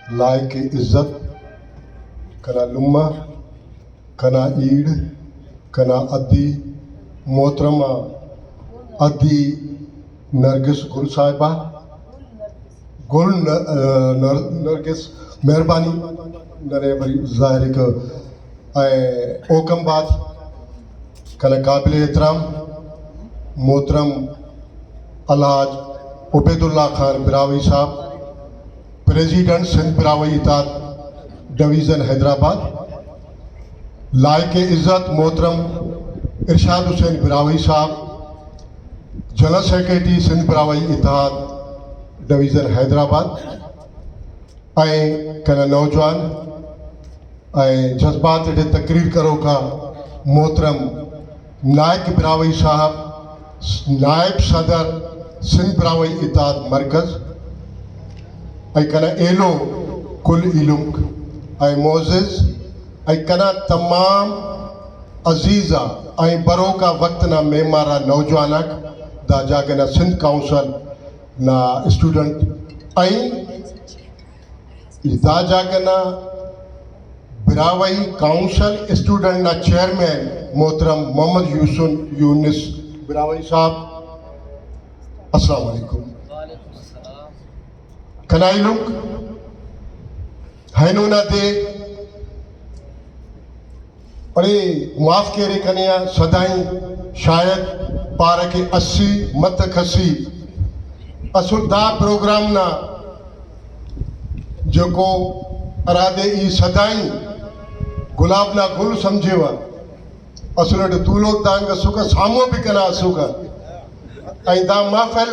लायक इज्जत कना लुम्मा कना ईड़ कना अद्दी मोहतरमा अद्दी नरगिस गुल साहिबा गुल नरगिस मेहरबानी नरे वरी ज़ाहिर क ओकमबाद कना काबिल एहतराम मोहतरम अलहाज उबैदुल्ला खान बिरावी साहब प्रेसिडेंट सिंध बिरावी इताद डिवीज़न हैदराबाद। लायक इज़्ज़त मोहतरम इरशाद हुसैन बिरावी साहब जनरल सेक्रेटरी सिंध बिरावी इताद डिवीज़न हैदराबाद। कना नौजवान जज्बात जे तकरीर करो का मोहतरम नायक बिरावी साहब नायब सदर सिंध बिरावी इताद मरकज़। कना एलो कुल इलुम मोज़िज़ कना तमाम अजीज़ा बरो का वक्त ना मेमारा नौजवानक दा जागना सिंध काउंसिल ना स्टूडेंट दा जागना बिरावई काउंसिल स्टूडेंट ना चेयरमैन मोहतरम मोहम्मद यूनुस बिरावई साहब अस्सलाम वालेकुम। कनाइलुक हैनूना दे अरे माफ करे कन्या सदाई शायद पार के 80 मत खसी असुदा प्रोग्राम ना जो को अरादे ई सदाई गुलाब ना गुल समझेवा असुलट तूलो दांग सुख सामो भी कना सुख दा महफिल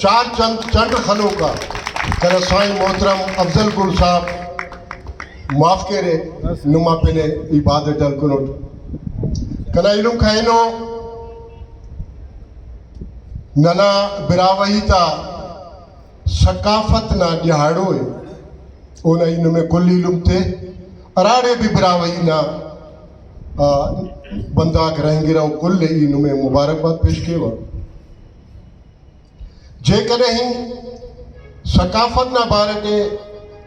चार चंद खलो का कना साईं मोहतरम अफजल गुल साहब माफ करे नुमा पेने इबादत अल कुनुत कना इलुम खाइनो नना बिरावही ता सकाफत ना दिहाड़ो ओना इन में कुल इलुम थे अराड़े भी बिरावही ना बंदा करेंगे रहो कुल इन में मुबारकबाद पेश केवा जे कने ही सकाफत ना बारे के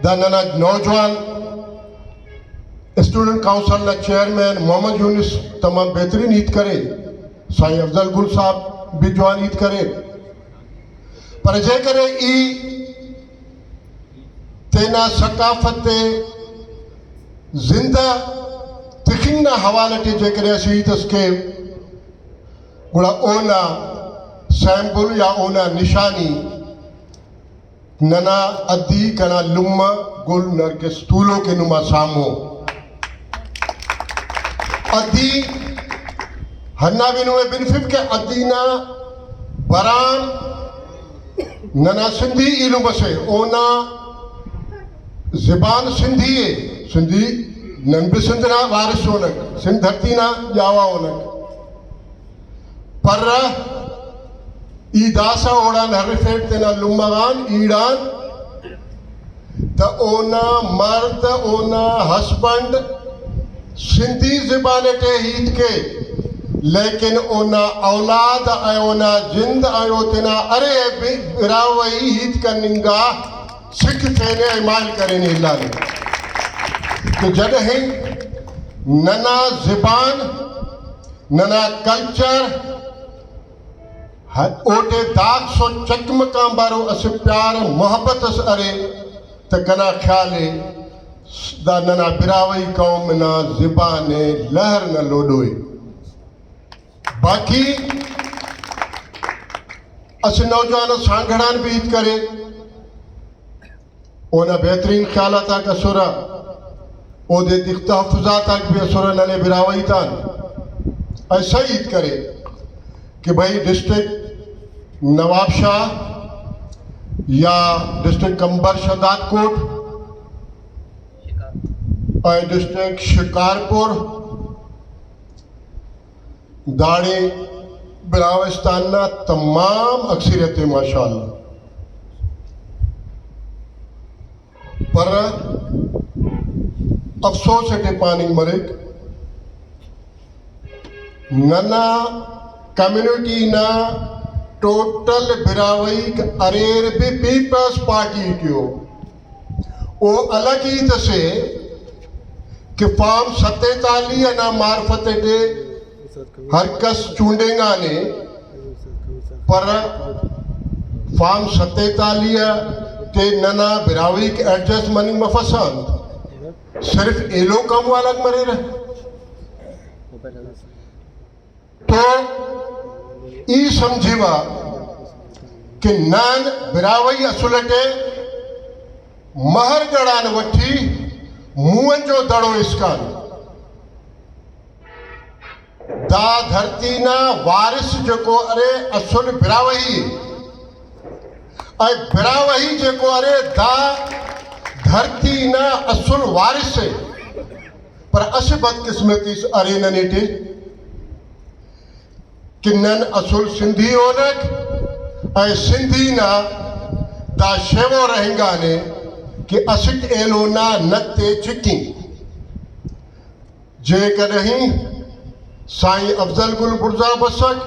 दाना नौजवान स्टूडेंट काउंसिल ना चेयरमैन मोहम्मद यूनुस तमाम बेहतरीन ईद करे साईं अफजल गुल साहब भी जवान ईद करे पर जे करे ई तेना सकाफत जिंदा तिखिंग ना हवाले ते जे करे असी तसके गुड़ा ओना सैंपल या ओना निशानी नना अद्दी कना लुम्मा गुल नरगिस तूलो के नुमा सामो अद्दी हन्ना बिनु बिनफिफ के अद्दीना बरान नना सिंधी इलु बसे ओना ज़बान सिंधी है सिंधी नन भी सिंधना वारिस होनक सिंध धरती ना जावा होनक पर ई दासा ओड़ान हरिफेट तेना लुम्मागान ईड़ान त ओना मर्द ओना हस्बैंड सिंधी ज़बान ते हीत के लेकिन ओना औलाद ओना जिंद आयो तेना अरे बिरावई हीत का निंगा सिख तेने इमाल करें इलाने तो जब है नना ज़बान नना कल्चर ओटे दाग सो चकमका बारो अस प्यार मोहब्बत अरे त कना ख्याले दा नना बिरावई कौम ना ज़बाने लहर न लोडोए बाकी अस नौजवान सांगड़ान भी ईद करे ओना बेहतरीन ख्याल तक असुरा ओदे दिखता हफ्जा तक भी असुरा नने बिरावई तान ऐसा ईद करे कि भाई डिस्ट्रिक्ट नवाबशाह या डिस्ट्रिक्ट कंबर शहदादकोट और डिस्ट्रिक्ट शिकारपुर दाड़े बिरावस्तान ना तमाम अक्सरियतें माशाअल्लाह पर अफसोस है पानी मरिक नना कम्युनिटी ना टोटल बिरावई अरेर भी पीपल्स पार्टी क्यों वो अलग ही तसे कि फार्म 47 ना मार्फत दे हर कस चूंडेगा ने पर फार्म 47 ते नना बिरावी के एडजस्ट मनी मफसान सिर्फ एलो कम वाला मरे रहे तो ई समझीवा कि नान बिरावई असुलटे महर गड़ान वठी मुंहन जो दड़ो इसकान दा धरती ना वारिस जो को अरे असुल बिरावही ऐं बिरावही जो को अरे दा धरती ना असुल वारिस है पर अस बदकिस्मती अरे ननेटे किन्नन असुल सिंधी ओनक ऐं सिंधी ना दा शेवो रहेंगा ने कि असिक एलो ना नते चिकी जे कदहीं साईं अफजल गुल बुर्जा बसक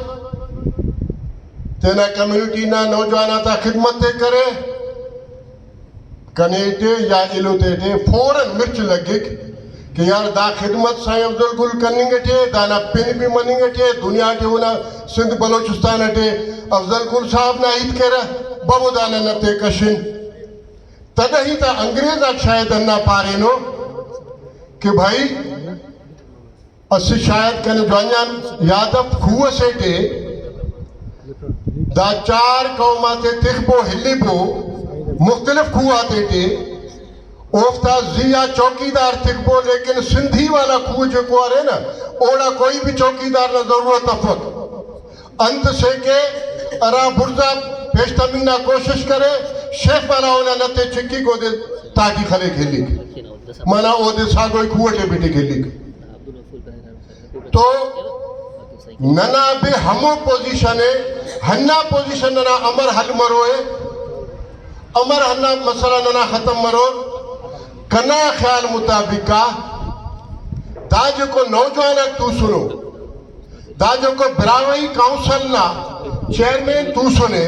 तेना कम्युनिटी ना नौजवाना ता खिदमत ते करे कनेटे या एलो ते फौरन मिर्च लगे कि यार दा खिदमत साईं अफजल गुल कनिंग थे दाना पिन भी मनिंग थे दुनिया के होना सिंध बलोचिस्तान थे अफजल गुल साहब ना ईद करे बबू दाना नते कशिन तदही ता अंग्रेज शायद अन्ना पारे नो कि भाई असि शायद कन जवान यादव खुआ सेटे दा 4 कौमा ते तिखबो हिलिबो मुख्तलिफ खुआ ते ओफ्ता जिया चौकीदार तिखबो लेकिन सिंधी वाला खुआ जो को अरे ना ओड़ा कोई भी चौकीदार ना जरूरत अफक अंत से के अरा बुर्जा पेशतमीना कोशिश करे शेफ वाला होना नते चिक्की को दे ताकि खले खेली माना ओ दे सागो खुआटे बेटे खेली तो नना बे हमो पोजीशन है हन्ना पोजीशन नना अमर हल मरो है अमर हन्ना मसला नना खत्म मरो कना ख्याल मुताबिका दाजो को नौजवान तू सुनो दाजो को बिरावई काउंसिल ना चेयरमैन तू सुने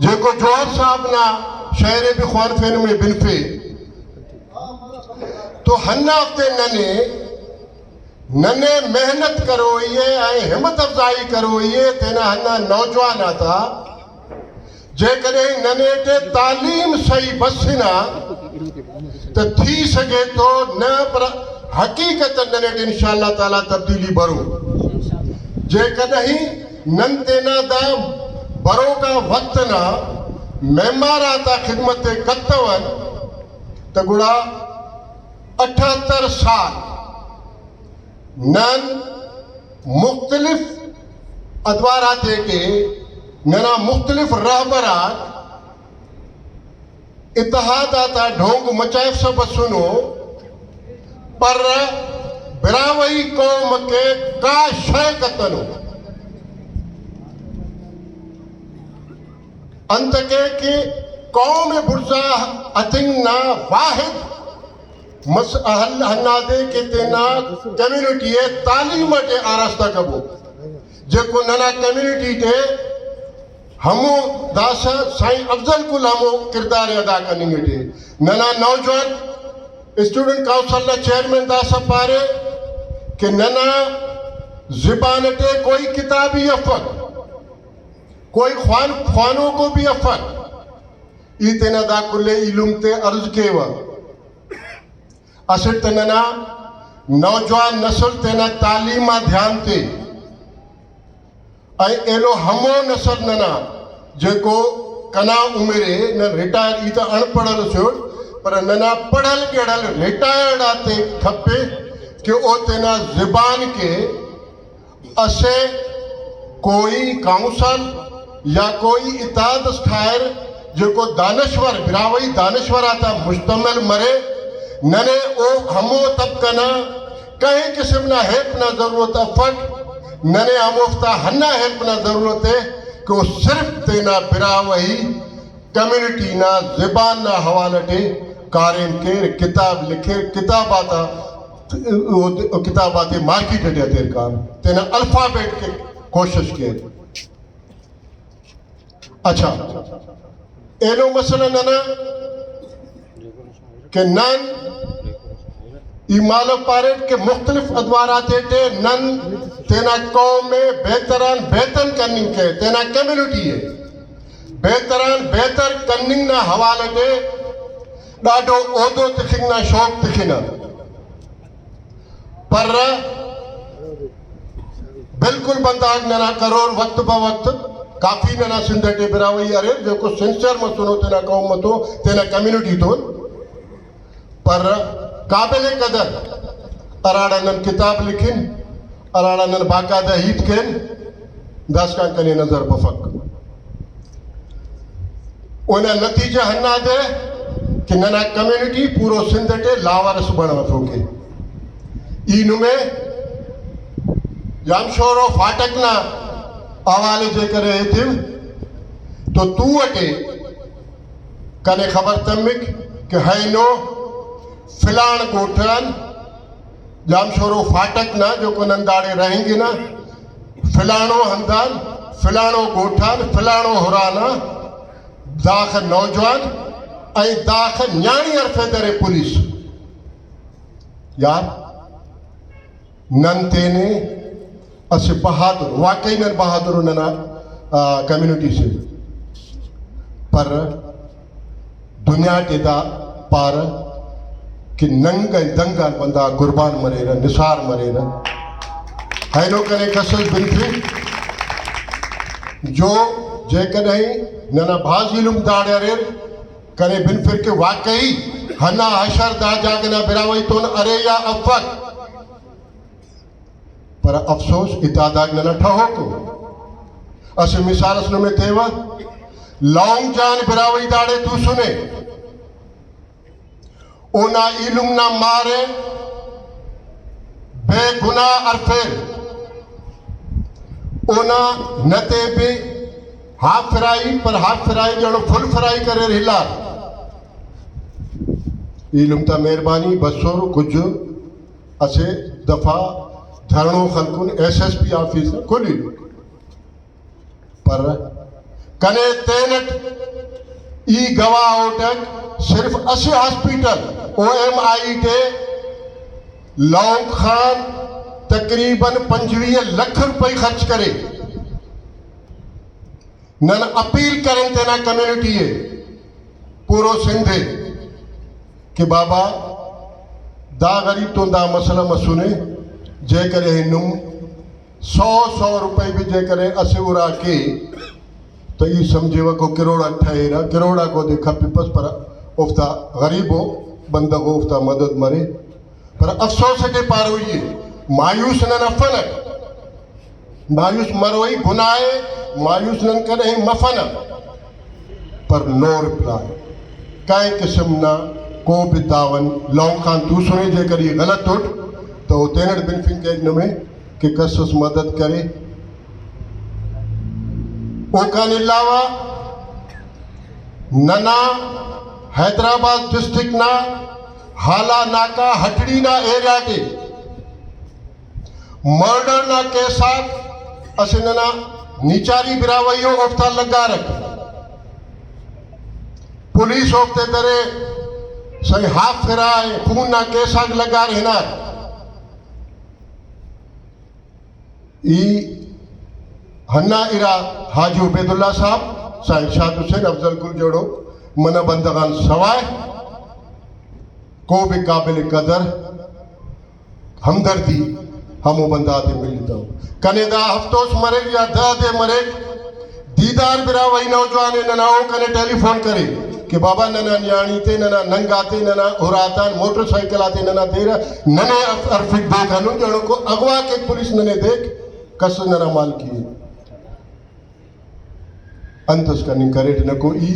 जेको जवाहर साहब ना शहर भी ख्वान फेन में बिनफे तो हन्ना हफ्ते नने मेहनत करो ये आए हिम्मत अफजाई करो ये तेना हन्ना नौजवान आता जे कदे नने ते तालीम सही बसना तो थी सके तो न पर हकीकत नने ते इंशाअल्लाह ताला तब्दीली बरो जे कदे नन तेना दा बरो का वक्त ना मेहमान आता खिदमत कत्तवन तो गुड़ा 78 साल नन मुख्तलिफ अदवारा के नना मुख्तलिफ रहबरात इत्तेहाद आता ढोंग मचाइफ सब सुनो पर बिरावई कौम के का शय कतनो अंत के कि कौम बुर्जा अतिंगना वाहिद मस अहल हन्नादे के तेना कम्युनिटी है तालीम टे आरास्ता कबो जेको नना कम्युनिटी टे हमो दास साईं अफजल कुल हमो किरदार अदा करेंगे टे नना नौजवान स्टूडेंट काउंसिल ना चेयरमैन दास पारे कि नना ज़ुबान टे कोई किताबी अफक कोई ख्वानों को भी अफक इतना दा कुल्ले इलुम ते अर्ज केवा असल तनना नौजवान नस्ल तेना तालीमा ध्यान ते आई एलो हमो नस्ल नना जेको कना उम्रे न रिटायर इता अनपढ़ल छो पर नना पढ़ल गेड़ल रिटायर्ड आते खपे कि ओ तेना ज़ुबान के असे कोई काउंसिल या कोई इताद ठायर जो को दानश्वर बिरावई दानश्वर आता मुश्तमिल मरे नने ओ हमो तब कना कहीं किस्म ना हेल्प ना जरूरत अफक नने हमोफ्ता हन्ना हेल्प ना जरूरत है कि वो सिर्फ तेना बिरावई कम्युनिटी ना ज़ुबान ना हवालटे कारें के किताब लिखे किताब आता किताब आते मार्केट दे तेर कार तेना अल्फाबेट के कोशिश के अच्छा एलो मसला नना कि नन ई मालो पारेट के मुख्तलिफ अदवारात थे नन तेना कौम में बेहतरान बेहतर कनिंग के तेना कम्युनिटी है बेहतरान बेहतर कनिंग ना हवाले दे डाडो ओदो तिखिंग ना शौक तिखिना पर बिल्कुल बंदाग नना करोड़ वक्त ब वक्त काफी नना सिंधटे बिरावई अरे जो को सिंसियर मत सुनो तेना कौम मतो तेना कम्युनिटी तो पर काबिल कदर अराड़न किताब लिखिन अराड़न बाकायदा हीत केन दस का कने नजर बफक उन्हें नतीजा हन्ना दे कि नना कम्युनिटी पूरो सिंधटे लावारस बना फोके इन में जामशोरो फाटक ना हवाले जे करे थे तो तू अटे कने खबर तमिक कि है नो फिलाण गोठन जामशोरो फाटक ना जो को नंदाड़े रहेंगे ना फिलाणो हंदान फिलाणो गोठन फिलाणो हुराना दाख नौजवान ऐ दाख न्याणी अरफे दरे पुलिस यार नंते ने असे बहादुर वाकई में बहादुर नना कम्युनिटी से पर दुनिया के दा पार कि नंग दंगा बंदा कुर्बान मरेरा निसार मरेरा है नो कने कसस बिनफी जो जे कदई नना भाजिलुम दाड़े कने बिनफिर के वाकई हना हशर दा जागना बिरावई तो अरे या अफक पर अफसोस इतादाग नना ठहो को असे मिसाल असनो में तेवा लौंग जान बिरावई दाड़े तू सुने ओना इलुम ना मारे बेगुना अरफेर ओना नते भी हाफ फ्राई पर हाफ फ्राई जड़ो फुल फ्राई करे हिला इलुम ता मेहरबानी बसोर कुछ असे दफा धरणो खलकुन SSP ऑफिस खोली पर कने तेनट ई गवाह ओटक सिर्फ असे हॉस्पिटल OMI के लौंग खान तकरीबन 25 लाख रुपए खर्च करे नन अपील करें तेना कम्युनिटी है पूरो सिंधे कि बाबा दा गरीब तो दा मसला मसुने जे करे नुम 100 रुपए भी जे करे असूरा के तो ये समझेवा को करोड़ा ठहरा करोड़ा को देखा पिपस पर उफ्ता गरीबो बंदा को उफ्ता मदद मरे पर अफसोस के पार हुई है मायूस न नफन मायूस मरोई गुनाए मायूस न करे मफन पर नो रिप्लाई काए किस्म ना को भी दावन लौंग खान तू सुने जे कर ये गलत उठ तो तेनड़ बिन फिंग के में कि कसस मदद करे ओकान अलावा नना हैदराबाद डिस्ट्रिक्ट ना हाला नाका हटड़ी ना एरिया के मर्डर ना के साथ असे नना निचारी बिरावइयो ओफ्ता लगा रख पुलिस ओफ्ते तरे सही हाफ फिराए खून ना के साथ लगा रहना ई हन्ना इरा हाजी उबैदुल्ला साहब साईं शाद हुसैन अफजल गुल जोड़ो मन बंदगान सवाए को भी काबिल कदर हमदर्दी हम बंदा दे मिलता कनेदा हफ्तोस मरे या दे मरे दीदार बिरा वही नौजवान ननाओ कने टेलीफोन करे कि बाबा नना न्याणी थे नना नंगाते नना उरातान मोटरसाइकिल आते नना देरा नने अरफिक देखनु जणो को अगवा के पुलिस नने देख कस नना माल किए अंतस कनी करे न को ई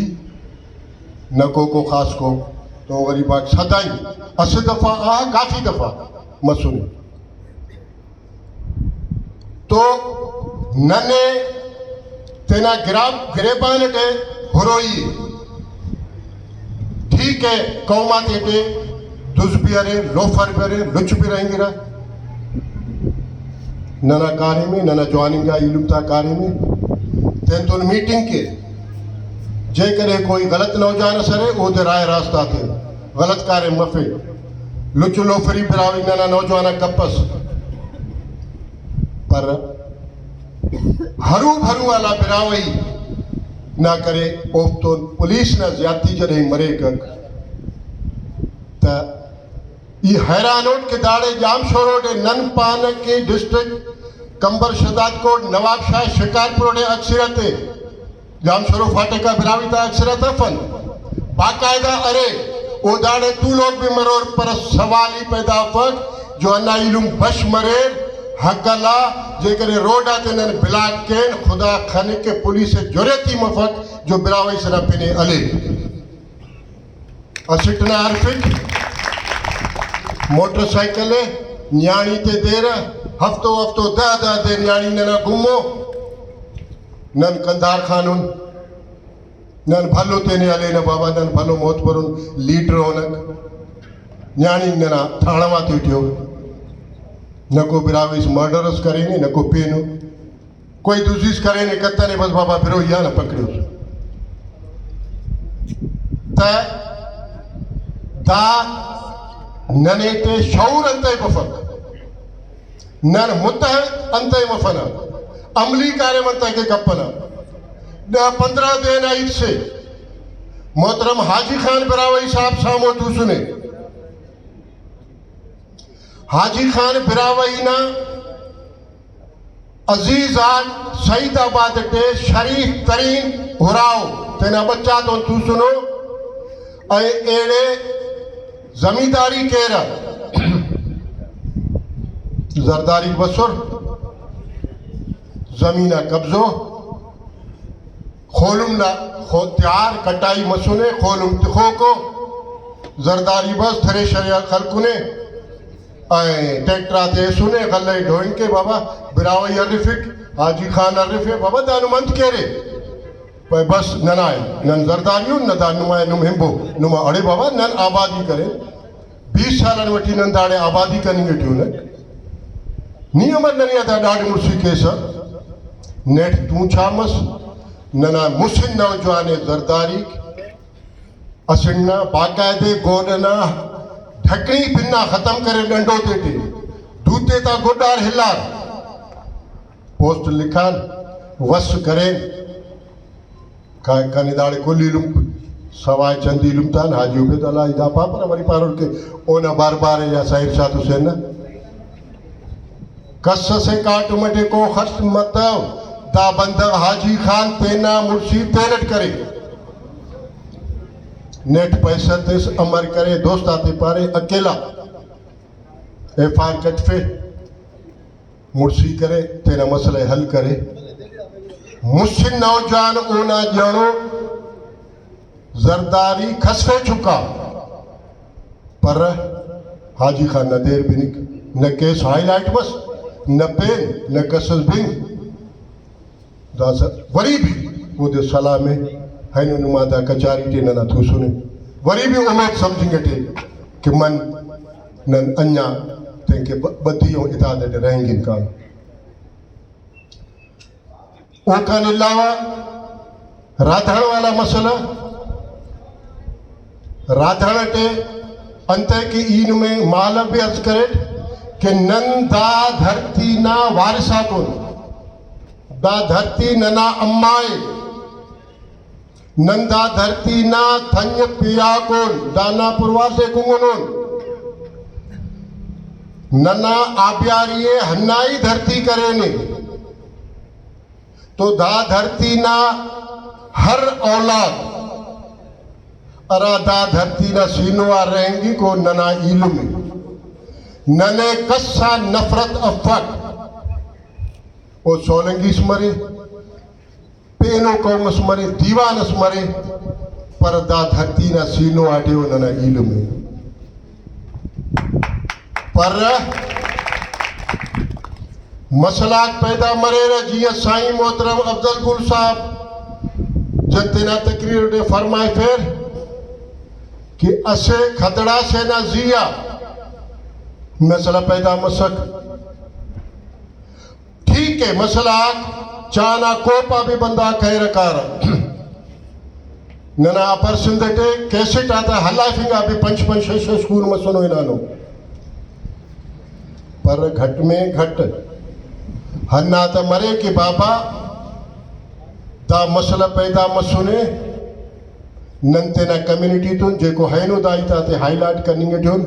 न को खास को तो वरी बात सदाई अस दफा आ काफी दफा मसून तो नने तेना गिरेबान के हुरोई ठीक है कौमाते पे दुज भी अरे लोफर भी अरे लुच भी रहेंगे रा नना कार्य में नना ज्वाइनिंग इलुमता कार्य में तेन तो मीटिंग के जे करे कोई गलत नौजवान सरे वो दे राय रास्ता थे गलत कार्य मफे लुचुलो फ्री बिरावी नना नौजवान कपस पर हरू भरू वाला बिरावई ना करे ओफ्तो पुलिस ना ज्यादा जॾहिं मरे कक त ई हैरानोट के दाड़े जाम शोरोडे नन पान के डिस्ट्रिक्ट कंबर शदाद कोट नवाब शाह शिकारपुर अक्सरते जाम शोरो फाटे का बिरावी था अक्सरत फन बाकायदा अरे ओ दाड़े तू लोग भी मरोर पर सवाल ही पैदा फक जो अन्ना इलुम बश मरे हकला जेकर रोड आते न बिलाक केन खुदा खाने के पुलिस से जुरेती मफक जो बिरावी सरा पिने अले असिटना अरफिक मोटरसाइकिल न्याणी ते देर हफ्तो हफ्तो दा दे न्याणी न घुमो नन कंधार खानून नन भलो तेने अले न बाबा नन भलो मोत परुन लीडर होनक न्याणी नना थाणवा ते उठ्यो न को बिरावीस मर्डरस करे ने न को पेनो कोई दूसरीस करे ने कत्ता ने बस बाबा फिरो या न पकड़ो त दा नने ते शौर अंते बफक नन मुत अंते मफना अमली कार्य मंता के कपना 15 दिन ईद से मोहतरम हाजी खान बिरावई साहब सामो तू सुने हाजी खान बिरावई ना अजीजान सईदाबाद ते शरीफ तरीन हुराव तेना बच्चा तो तू सुनो एड़े जमींदारी केरा जरदारी बसुर जमीना कब्जो खोलुम ना खो त्यार कटाई मसुने खोलुम तिखो को जरदारी बस थरे शरिया खलकुने ट्रैक्टर आते सुने गल्ले ढोइन के बाबा बिरावई अरिफिक हाजी खान अरिफे बाबा दानुमंत केरे पर बस ननाए नन जरदारियों न दानुमाए नुम हिम्बो नुमा अड़े बाबा नन आबादी करे 20 सालन वठी नन दाड़े आबादी करनी वेठियो न नियम ननिया दा डाडी मुर्सी केस नेट तू छामस नना मुस्लिम नौजवान जरदारी असिन्ना बाकायदे गोडना ढकनी पिन्ना खत्म करे डंडो देते दूते ता गोडार हिलार पोस्ट लिखान वस करे काने दाड़े कोली लुम सवाय चंदी लुमतान हाजी उबे तला इदा पापर वरी पारोल के ओना बार बार या साहिब साथ हुसैन कस से काट मटे को खर्च मत दा बंद हाजी खान तेना मुर्शी तेरट करे नेट पैसा ते अमर करे दोस्त आते पारे अकेला एफआर कटफे मुर्शी करे तेरा मसले हल करे मुस्लिम नौजवान ओना जानो जरदारी खसफे चुका पर हाजी खान न देर बिनिक न केस हाईलाइट बस न पेन न कसस बिन दास वरी भी वो दे सलाह में है नुमादा कचारी टे न थू सुने वरी भी उम्मीद समझेंगे टे कि मन नन अन्या तेंके बदियों इतादत रहेंगे काम ओका अलावा राधण वाला मसला राधण टे अंत की इन में माल भी अर्ज करे कि नंदा धरती ना वारिसा को दा धरती नना अम्माए नंदा धरती ना थन्य पिया को दाना पुरवासे कुंगनोन नना आब्यारिये हन्नाई धरती करे ने तो दा धरती ना हर औलाद अरादा धरती ना सीनुआ रहेंगी को नना इल्म नने कस्सा नफरत अफक ओ सोलंगी स्मरे पेनो कौम स्मरे दीवान स्मरे पर दा धरती ना सीनो आटियो नना इल्म पर मसलाक पैदा मरे जिया साईं मोहतरम अफजल गुल साहब जनतेना तकरीर ने फरमाए फिर कि असे खतरा से ना जिया मसला पैदा मसक ठीक है मसला चाना कोपा भी बंदा कह रकार नना अपर सिंधटे कैसेट आता हल्ला फिंगा भी पंच पंच छह स्कूल में सुनो इनानो पर घट में घट हन्ना त मरे कि बाबा दा मसला पैदा मसुने नंते ना कम्युनिटी तो जेको है नो दाई ताते हाईलाइट करनी है जोन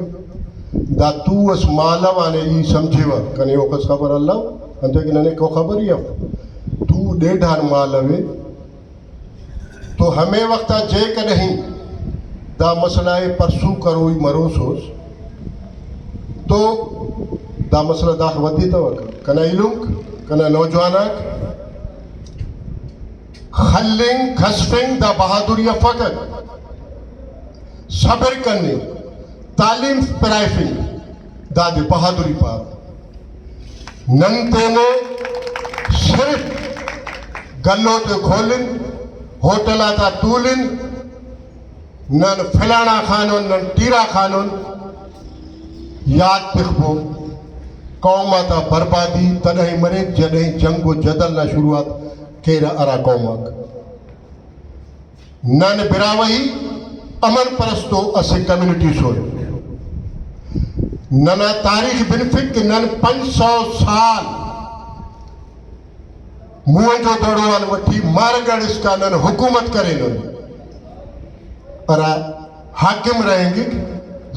दा तू अस मालव आने ई समझेवा कने ओकस खबर अल्लाह अंते कि नने को खबर ही तू डेढ़ान मालवे तो हमें वक्त जे कहीं दा मसला परसू करो ही मरो सोच तो दा मसला दाख वधी तो कना इलुंग कना नौजवानक खल्लिंग खसफिंग दा बहादुरी फकत सब्र करने तालीम प्राइफिंग दादी बहादुरी पार नंते ने सिर्फ गल्लो ते खोलिन होटल आता तूलिन नन फलाना खानों नन टीरा खानों याद तिखबो कौम आता बर्बादी तदही मरे जदही जंगो जदल ना शुरुआत केरा अरा कौमक नन बिरावही अमन परस्तो असे कम्युनिटी सो नना तारीख बिनफिक नन 500 साल मुंह जो दड़ोवान वठी मारगढ़ इसका नन हुकूमत करे नन अरा हाकिम रहेंगे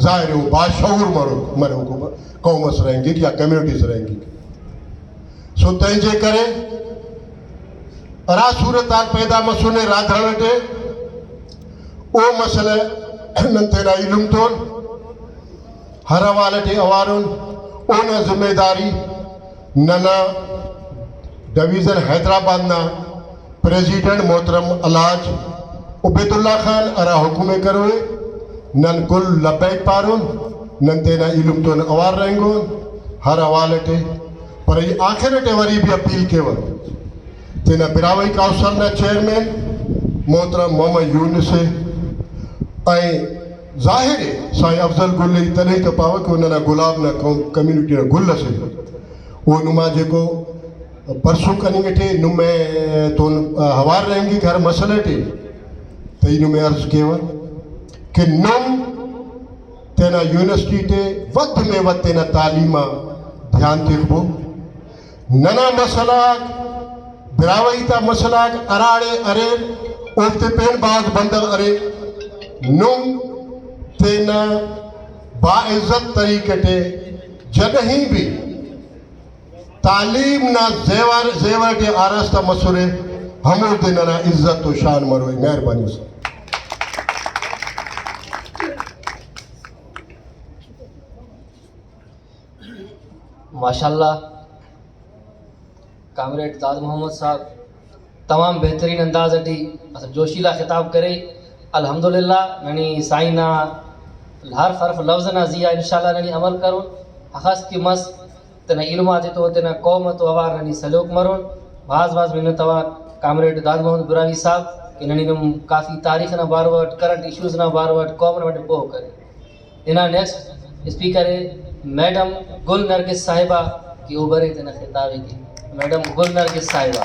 जाहिर हो बाशऊर मरे हुकूमत कौमस रहेंगे या कम्युनिटीज रहेंगी सो तंहिंजे करे अरा सूरत पैदा मसुने राधरटे ओ मसले नंतेना इल्म तोन हर हवाले अवारुन ओन जिम्मेदारी नना डिवीजन हैदराबाद ना प्रेसिडेंट मोहतरम अलाज उबैदुल्ला खान अरा हुकुमे करोए नन कुल लबैक पारुन नंतेना इल्म तोन अवार रहेंगो हर हवाले पर ये आखिर वरी भी अपील केवल तेना बिरावई काउंसिल ना चेयरमैन मोहतरम मोहम्मद यूनुस ऐं ज़ाहिर है साईं अफजल गुल तॾहिं त पाव कि उन गुलाब न कम्युनिटी न गुल से वो नुमा जेको परसों कनी वेठे नुमे तो हवार रहेंगी हर मसले टे तो नुमे अर्ज केव कि नुम तेना यूनिवर्सिटी ते वक्त में वक्त तेना तालीमा ध्यान तिखबो नना मसला बिरावई ता मसला अराड़े अरे उठते पेन बाज बंदर अरे नुम तेना बाइज्जत तरीके ते जडहीं भी तालीम ना जेवर जेवर के आरास्ता मसूरे हमो ते ना इज्जत तो शान मरोई मेहरबानी से माशाल्लाह कामरेड दाद मोहम्मद साहब तमाम बेहतरीन अंदाज अटी असल जोशीला खिताब करे अल्हम्दुलिल्लाह ननी साइना हर हरफ लफ्ज़ ना जिया इंशाल्लाह ननी अमल करो हस की मस तना इल्म आते तो तना कौम तो अवार ननी सलोक मरो बाज मिन्नत अवार कामरेड दाद मोहम्मद बुरावी साहब कि ननी नम काफ़ी तारीख ना बारवट करंट इश्यूज ना बारवट कौम ना वट पोह करे इना नेक्स्ट स्पीकर है मैडम गुल नरगिस साहिबा की उभरे तना खिताब की मैडम गुल नरगिस साहिबा।